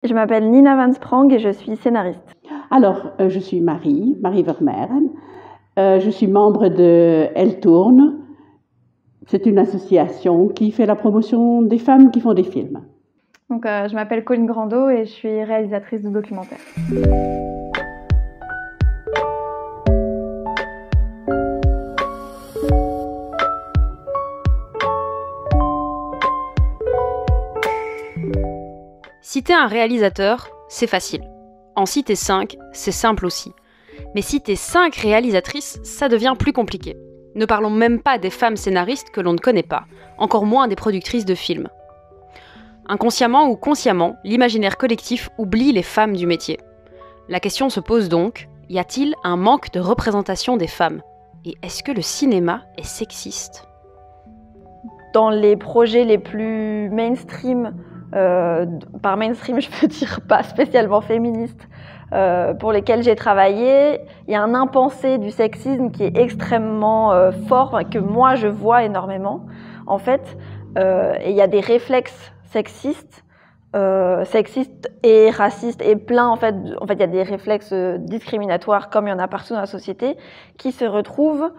Je m'appelle Nina Van Sprang et je suis scénariste. Alors, je suis Marie Vermeeren. Je suis membre de Elle Tourne. C'est une association qui fait la promotion des femmes qui font des films. Donc, je m'appelle Colline Grandot et je suis réalisatrice de documentaires. Citer un réalisateur, c'est facile. En citer 5, c'est simple aussi. Mais citer 5 réalisatrices, ça devient plus compliqué. Ne parlons même pas des femmes scénaristes que l'on ne connaît pas, encore moins des productrices de films. Inconsciemment ou consciemment, l'imaginaire collectif oublie les femmes du métier. La question se pose donc, y a-t-il un manque de représentation des femmes ? Et est-ce que le cinéma est sexiste ? Dans les projets les plus mainstream, par mainstream je veux dire pas spécialement féministes, pour lesquels j'ai travaillé, il y a un impensé du sexisme qui est extrêmement fort, que moi je vois énormément en fait, et il y a des réflexes sexistes et racistes et plein en fait il y a des réflexes discriminatoires comme il y en a partout dans la société qui se retrouvent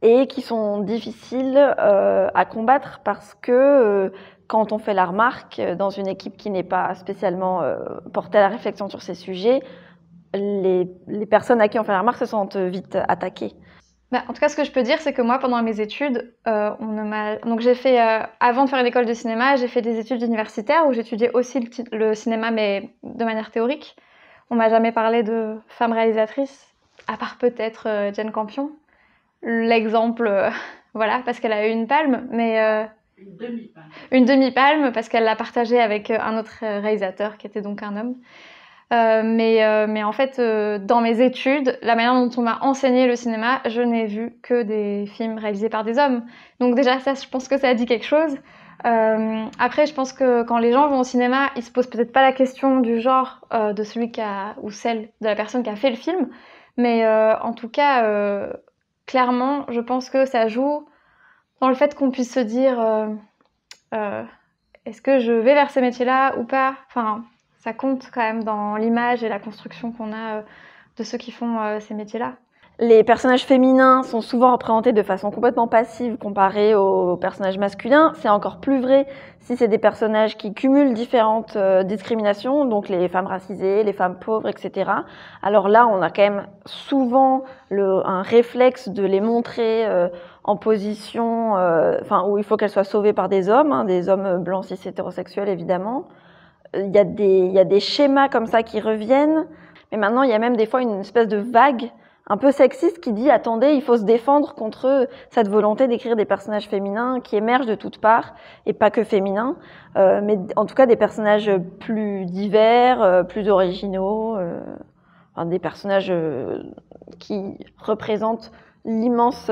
et qui sont difficiles à combattre parce que quand on fait la remarque dans une équipe qui n'est pas spécialement portée à la réflexion sur ces sujets, les personnes à qui on fait la remarque se sentent vite attaquées. En tout cas, ce que je peux dire, c'est que moi, pendant mes études, donc j'ai fait, avant de faire une école de cinéma, j'ai fait des études universitaires où j'étudiais aussi le cinéma, mais de manière théorique. On m'a jamais parlé de femmes réalisatrices, à part peut-être Jane Campion. L'exemple, voilà, parce qu'elle a eu une palme, mais... Une demi-palme, parce qu'elle l'a partagée avec un autre réalisateur, qui était donc un homme. Mais en fait, dans mes études, la manière dont on m'a enseigné le cinéma, je n'ai vu que des films réalisés par des hommes. Donc déjà, ça, je pense que ça dit quelque chose. Après, je pense que quand les gens vont au cinéma, ils se posent peut-être pas la question du genre de celui ou celle de la personne qui a fait le film. Mais en tout cas, clairement, je pense que ça joue dans le fait qu'on puisse se dire est-ce que je vais vers ces métiers-là ou pas ? Enfin, ça compte quand même dans l'image et la construction qu'on a de ceux qui font ces métiers-là. Les personnages féminins sont souvent représentés de façon complètement passive comparés aux personnages masculins. C'est encore plus vrai si c'est des personnages qui cumulent différentes discriminations, donc les femmes racisées, les femmes pauvres, etc. Alors là, on a quand même souvent un réflexe de les montrer en position, où il faut qu'elles soient sauvées par des hommes blancs cis hétérosexuels évidemment. Il y a des schémas comme ça qui reviennent, mais maintenant il y a même des fois une espèce de vague un peu sexiste qui dit « Attendez, il faut se défendre contre cette volonté d'écrire des personnages féminins qui émergent de toutes parts, et pas que féminins, mais en tout cas des personnages plus divers, plus originaux, des personnages qui représentent l'immense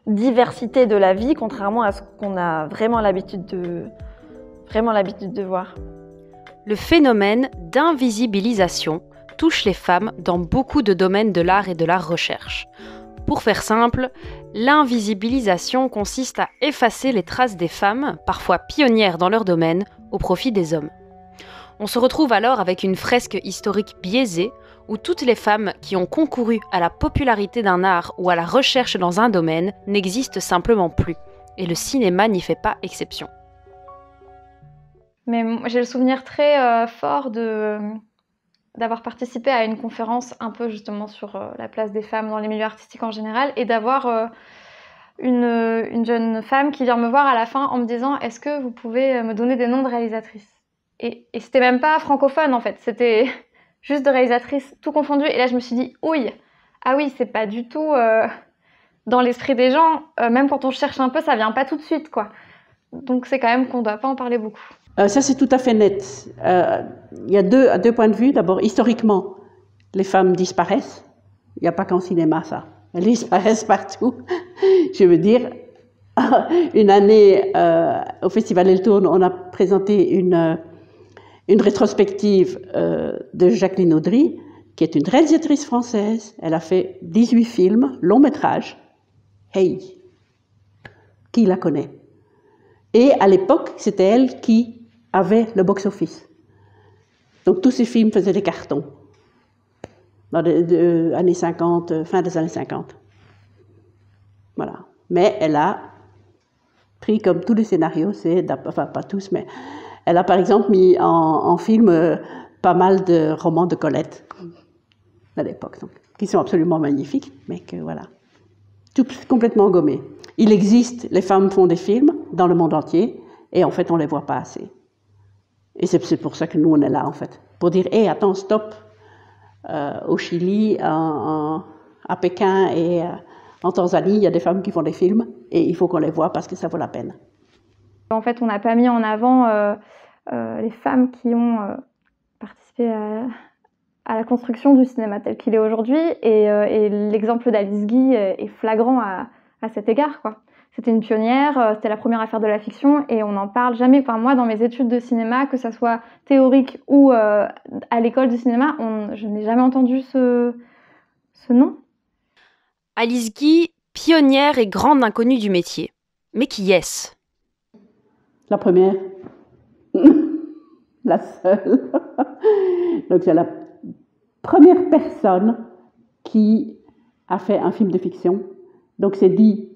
diversité de la vie, contrairement à ce qu'on a vraiment l'habitude de voir. » Le phénomène d'invisibilisation touche les femmes dans beaucoup de domaines de l'art et de la recherche. Pour faire simple, l'invisibilisation consiste à effacer les traces des femmes, parfois pionnières dans leur domaine, au profit des hommes. On se retrouve alors avec une fresque historique biaisée où toutes les femmes qui ont concouru à la popularité d'un art ou à la recherche dans un domaine n'existent simplement plus, et le cinéma n'y fait pas exception. Mais j'ai le souvenir très fort d'avoir participé à une conférence un peu justement sur la place des femmes dans les milieux artistiques en général et d'avoir une jeune femme qui vient me voir à la fin en me disant « Est-ce que vous pouvez me donner des noms de réalisatrices ?» Et c'était même pas francophone en fait, c'était juste de réalisatrices tout confondu. Et là je me suis dit « Ah oui, c'est pas du tout dans l'esprit des gens, même quand on cherche un peu, ça vient pas tout de suite quoi. » Donc c'est quand même qu'on doit pas en parler beaucoup. Ça, c'est tout à fait net. Il y a deux points de vue. D'abord, historiquement, les femmes disparaissent. Il n'y a pas qu'en cinéma, ça. Elles disparaissent partout. Je veux dire, une année, au Festival Elle Tourne, on a présenté une rétrospective de Jacqueline Audry, qui est une réalisatrice française. Elle a fait 18 films, long métrage. Hey, qui la connaît? Et à l'époque, c'était elle qui avait le box-office. Donc tous ces films faisaient des cartons dans les années 50, fin des années 50. Voilà. Mais elle a pris comme tous les scénarios, enfin pas tous, mais elle a par exemple mis en film pas mal de romans de Colette à l'époque, qui sont absolument magnifiques, mais que voilà, tout complètement gommé. Il existe, les femmes font des films dans le monde entier, et en fait on les voit pas assez. Et c'est pour ça que nous on est là en fait, pour dire hé, attends, stop, au Chili, à Pékin et en Tanzanie, il y a des femmes qui font des films, et il faut qu'on les voit parce que ça vaut la peine. En fait, on n'a pas mis en avant les femmes qui ont participé à la construction du cinéma tel qu'il est aujourd'hui, et l'exemple d'Alice Guy est flagrant à cet égard, quoi. C'était une pionnière, c'était la première à faire de la fiction, et on n'en parle jamais. Enfin, moi, dans mes études de cinéma, que ça soit théorique ou à l'école du cinéma, je n'ai jamais entendu ce nom. Alice Guy, pionnière et grande inconnue du métier. Mais qui est-ce? La première. La seule. Donc c'est la première personne qui a fait un film de fiction. Donc c'est dit,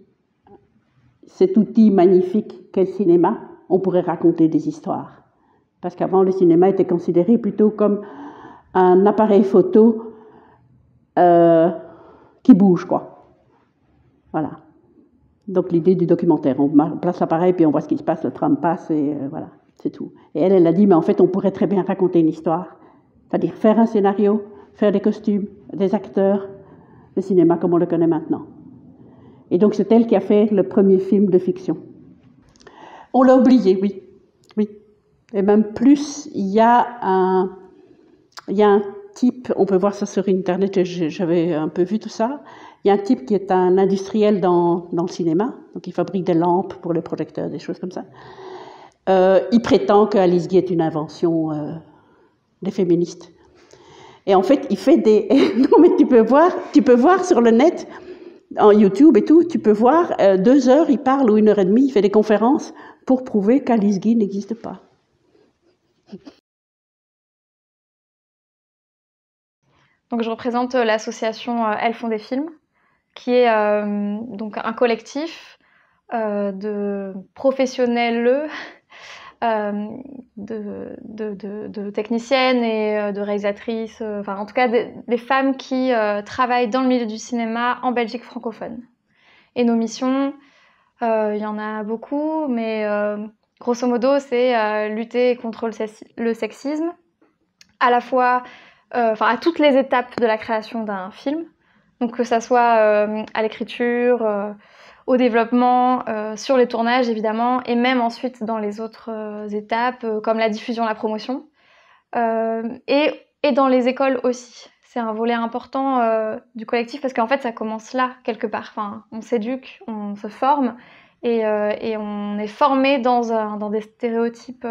cet outil magnifique qu'est le cinéma, on pourrait raconter des histoires. Parce qu'avant, le cinéma était considéré plutôt comme un appareil photo qui bouge, quoi. Voilà. Donc l'idée du documentaire, on place l'appareil puis on voit ce qui se passe, le tram passe et voilà, c'est tout. Et elle a dit, mais en fait, on pourrait très bien raconter une histoire. C'est-à-dire faire un scénario, faire des costumes, des acteurs, le cinéma comme on le connaît maintenant. Et donc c'est elle qui a fait le premier film de fiction. On l'a oublié, oui. Oui. Et même plus, il y a un type, on peut voir ça sur Internet, j'avais un peu vu tout ça. Il y a un type qui est un industriel dans le cinéma, donc il fabrique des lampes pour les projecteurs, des choses comme ça. Il prétend que Alice Guy est une invention des féministes. Et en fait, il fait des... non, mais tu peux voir sur le net, en YouTube et tout, tu peux voir 2 heures, il parle, ou 1h30, il fait des conférences pour prouver qu'Alice Guy n'existe pas. Donc je représente l'association Elles font des films, qui est donc un collectif de professionnels, de techniciennes et de réalisatrices, enfin en tout cas des femmes qui travaillent dans le milieu du cinéma en Belgique francophone. Et nos missions, il y en a beaucoup, mais grosso modo c'est lutter contre le sexisme, à la fois à toutes les étapes de la création d'un film, donc que ça soit à l'écriture, au développement, sur les tournages évidemment, et même ensuite dans les autres étapes, comme la diffusion, la promotion, et dans les écoles aussi. C'est un volet important du collectif, parce qu'en fait ça commence là, quelque part. Enfin, on s'éduque, on se forme, et on est formé dans des stéréotypes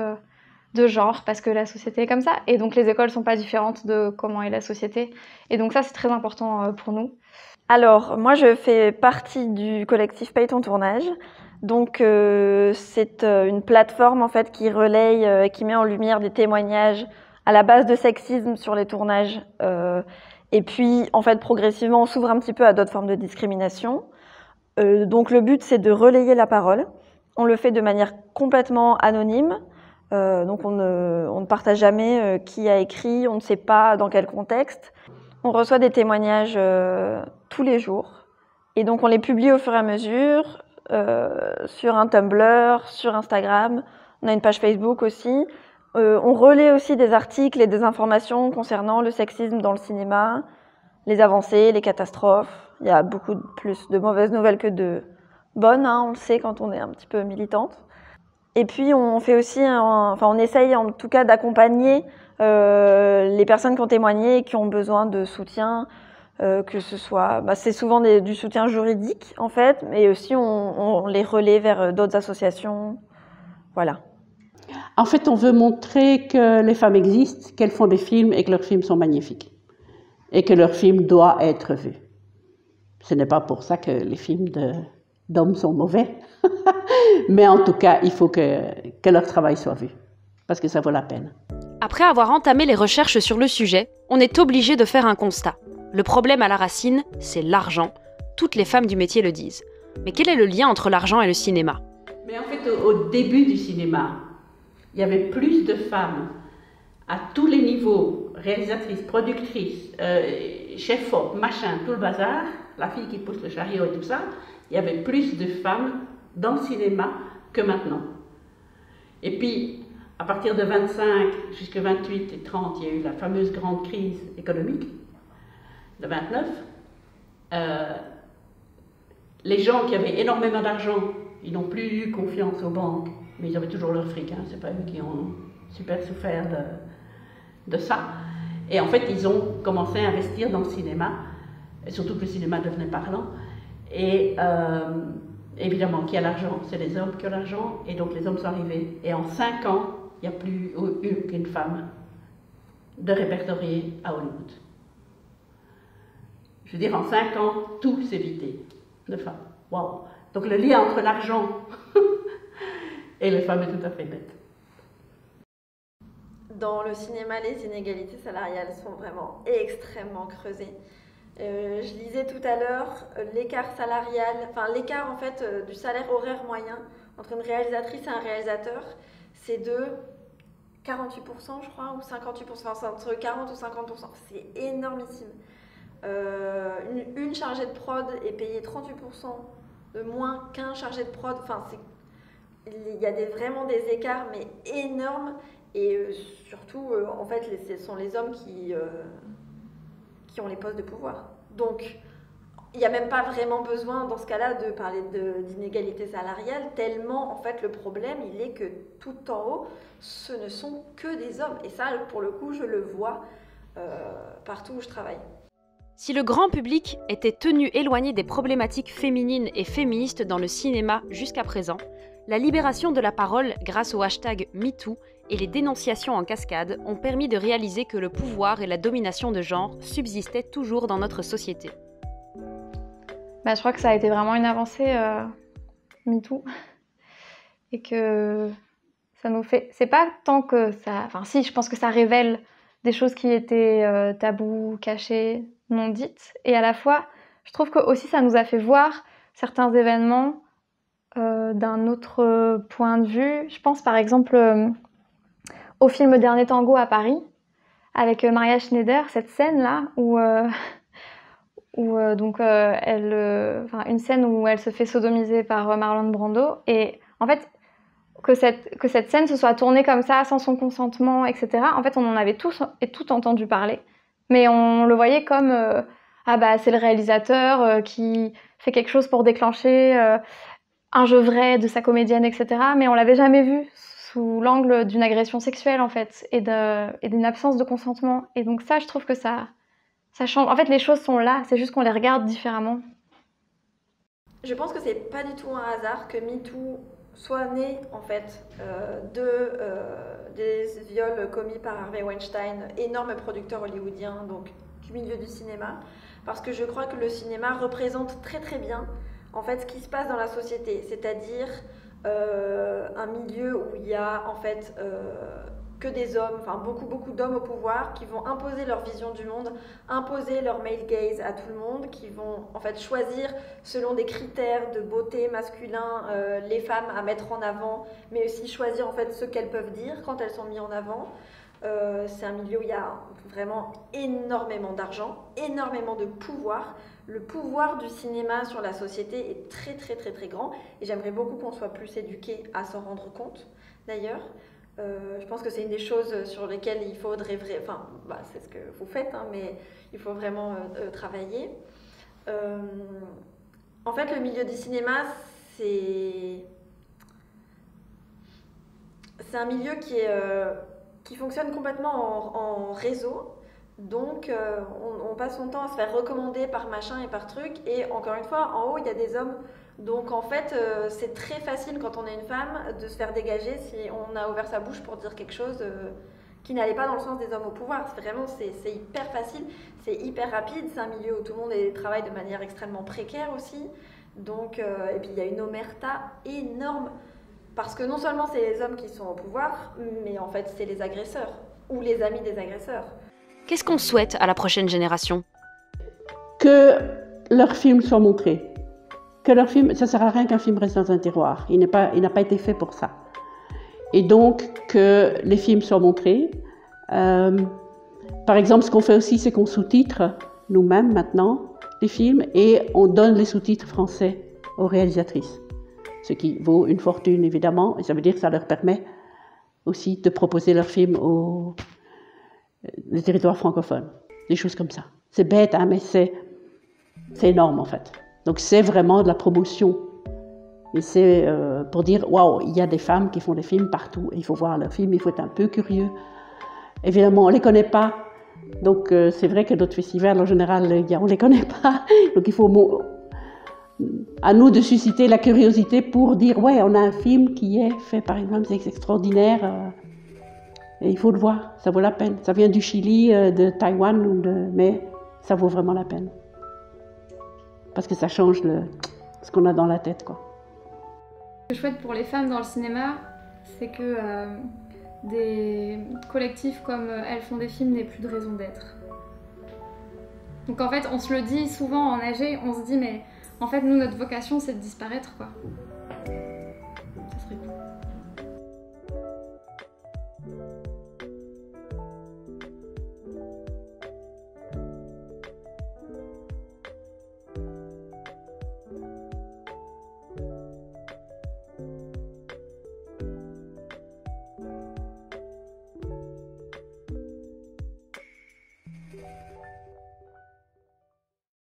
de genre, parce que la société est comme ça, et donc les écoles sont pas différentes de comment est la société, et donc ça c'est très important pour nous. Alors moi je fais partie du collectif Paye ton tournage, donc c'est une plateforme en fait qui relaye, qui met en lumière des témoignages à la base de sexisme sur les tournages, et puis en fait progressivement on s'ouvre un petit peu à d'autres formes de discrimination. Donc le but c'est de relayer la parole, on le fait de manière complètement anonyme. Donc on ne partage jamais qui a écrit, on ne sait pas dans quel contexte. On reçoit des témoignages tous les jours, et donc on les publie au fur et à mesure sur un Tumblr, sur Instagram, on a une page Facebook aussi. On relaie aussi des articles et des informations concernant le sexisme dans le cinéma, les avancées, les catastrophes. Il y a beaucoup plus de mauvaises nouvelles que de bonnes, hein, on le sait quand on est un petit peu militante. Et puis on fait aussi, on essaye en tout cas d'accompagner les personnes qui ont témoigné et qui ont besoin de soutien, que ce soit, c'est souvent du soutien juridique en fait, mais aussi on les relaie vers d'autres associations, voilà. En fait, on veut montrer que les femmes existent, qu'elles font des films et que leurs films sont magnifiques, et que leurs films doivent être vus. Ce n'est pas pour ça que les films d'hommes sont mauvais. Mais en tout cas, il faut que leur travail soit vu, parce que ça vaut la peine. Après avoir entamé les recherches sur le sujet, on est obligé de faire un constat. Le problème à la racine, c'est l'argent. Toutes les femmes du métier le disent. Mais quel est le lien entre l'argent et le cinéma ? Mais en fait, au début du cinéma, il y avait plus de femmes à tous les niveaux, réalisatrices, productrices, chef-op, machin, tout le bazar, la fille qui pousse le chariot et tout ça, il y avait plus de femmes dans le cinéma que maintenant. Et puis, à partir de 25 jusqu'à 28 et 30, il y a eu la fameuse grande crise économique de 29. Les gens qui avaient énormément d'argent, ils n'ont plus eu confiance aux banques, mais ils avaient toujours leur fric, hein. C'est pas eux qui ont super souffert de ça. Et en fait, ils ont commencé à investir dans le cinéma, et surtout que le cinéma devenait parlant. Et évidemment, qui a l'argent? C'est les hommes qui ont l'argent, et donc les hommes sont arrivés. Et en 5 ans, il n'y a plus eu qu'une femme de répertoriée à Hollywood. Je veux dire, en 5 ans, tout s'est vidé de femmes. Waouh! Donc le lien entre l'argent et les femmes est tout à fait net. Dans le cinéma, les inégalités salariales sont vraiment extrêmement creusées. Je lisais tout à l'heure l'écart salarial, enfin l'écart en fait du salaire horaire moyen entre une réalisatrice et un réalisateur, c'est de 48% je crois, ou 58%, enfin, c'est entre 40 ou 50%, c'est énormissime. Une chargée de prod est payée 38% de moins qu'un chargé de prod, enfin il y a vraiment des écarts mais énormes, et surtout en fait ce sont les hommes qui ont les postes de pouvoir. Donc il n'y a même pas vraiment besoin dans ce cas-là de parler d'inégalité salariale, tellement en fait le problème il est que tout en haut ce ne sont que des hommes, et ça pour le coup je le vois partout où je travaille. Si le grand public était tenu éloigné des problématiques féminines et féministes dans le cinéma jusqu'à présent, la libération de la parole grâce au hashtag MeToo et les dénonciations en cascade ont permis de réaliser que le pouvoir et la domination de genre subsistaient toujours dans notre société. Je crois que ça a été vraiment une avancée, MeToo, et que ça nous fait... C'est pas tant que ça... Enfin si, je pense que ça révèle des choses qui étaient tabous, cachées, non dites, et à la fois, je trouve que aussi ça nous a fait voir certains événements d'un autre point de vue. Je pense par exemple au film Dernier Tango à Paris, avec Maria Schneider, cette scène-là où une scène où elle se fait sodomiser par Marlon Brando, et en fait que cette scène se soit tournée comme ça sans son consentement, etc. En fait, on en avait tous et toutes entendu parler, mais on le voyait comme c'est le réalisateur qui fait quelque chose pour déclencher un jeu vrai de sa comédienne, etc. Mais on l'avait jamais vu sous l'angle d'une agression sexuelle en fait, et d'une absence de consentement. Et donc ça, je trouve que ça change. En fait, les choses sont là, c'est juste qu'on les regarde différemment. Je pense que c'est pas du tout un hasard que MeToo soit né en fait des viols commis par Harvey Weinstein, énorme producteur hollywoodien, donc du milieu du cinéma, parce que je crois que le cinéma représente très très bien en fait ce qui se passe dans la société, c'est-à-dire un milieu où il y a en fait que des hommes, enfin beaucoup d'hommes au pouvoir qui vont imposer leur vision du monde, imposer leur male gaze à tout le monde, qui vont en fait choisir selon des critères de beauté masculin les femmes à mettre en avant, mais aussi choisir en fait ce qu'elles peuvent dire quand elles sont mises en avant. C'est un milieu où il y a vraiment énormément d'argent, énormément de pouvoir. Le pouvoir du cinéma sur la société est très très très très grand, et j'aimerais beaucoup qu'on soit plus éduqués à s'en rendre compte d'ailleurs. Je pense que c'est une des choses sur lesquelles il faudrait c'est ce que vous faites, hein, mais il faut vraiment travailler. En fait, le milieu du cinéma, c'est un milieu qui fonctionne complètement en réseau. Donc, on passe son temps à se faire recommander par machin et par truc. Et encore une fois, en haut, il y a des hommes. Donc, en fait, c'est très facile quand on est une femme de se faire dégager si on a ouvert sa bouche pour dire quelque chose qui n'allait pas dans le sens des hommes au pouvoir. C'est hyper facile, c'est hyper rapide. C'est un milieu où tout le monde travaille de manière extrêmement précaire aussi. Donc, et puis, il y a une omerta énorme. Parce que non seulement c'est les hommes qui sont au pouvoir, mais en fait, c'est les agresseurs. ou les amis des agresseurs. Qu'est-ce qu'on souhaite à la prochaine génération? Que leurs films soient montrés. Que leur film, ça ne sert à rien qu'un film reste dans un tiroir. Il n'a pas été fait pour ça. Et donc, que les films soient montrés. Par exemple, ce qu'on fait aussi, c'est qu'on sous-titre nous-mêmes maintenant les films et on donne les sous-titres français aux réalisatrices. Ce qui vaut une fortune, évidemment. Et ça veut dire que ça leur permet aussi de proposer leurs films aux territoires francophones. Des choses comme ça. C'est bête, hein, mais c'est énorme, en fait. Donc c'est vraiment de la promotion. Et c'est pour dire, waouh, il y a des femmes qui font des films partout. Et il faut voir leurs films, il faut être un peu curieux. Évidemment, on ne les connaît pas. Donc c'est vrai que d'autres festivals, en général, on ne les connaît pas. Donc il faut à nous de susciter la curiosité pour dire, ouais, on a un film qui est fait par une femme, c'est extraordinaire. Et il faut le voir, ça vaut la peine. Ça vient du Chili, de Taïwan, mais ça vaut vraiment la peine. Parce que ça change ce qu'on a dans la tête, quoi. Ce qui est chouette pour les femmes dans le cinéma, c'est que des collectifs comme Elles font des films n'aient plus de raison d'être. Donc en fait, on se le dit souvent en AG, on se dit mais en fait nous notre vocation c'est de disparaître quoi. Ça serait cool.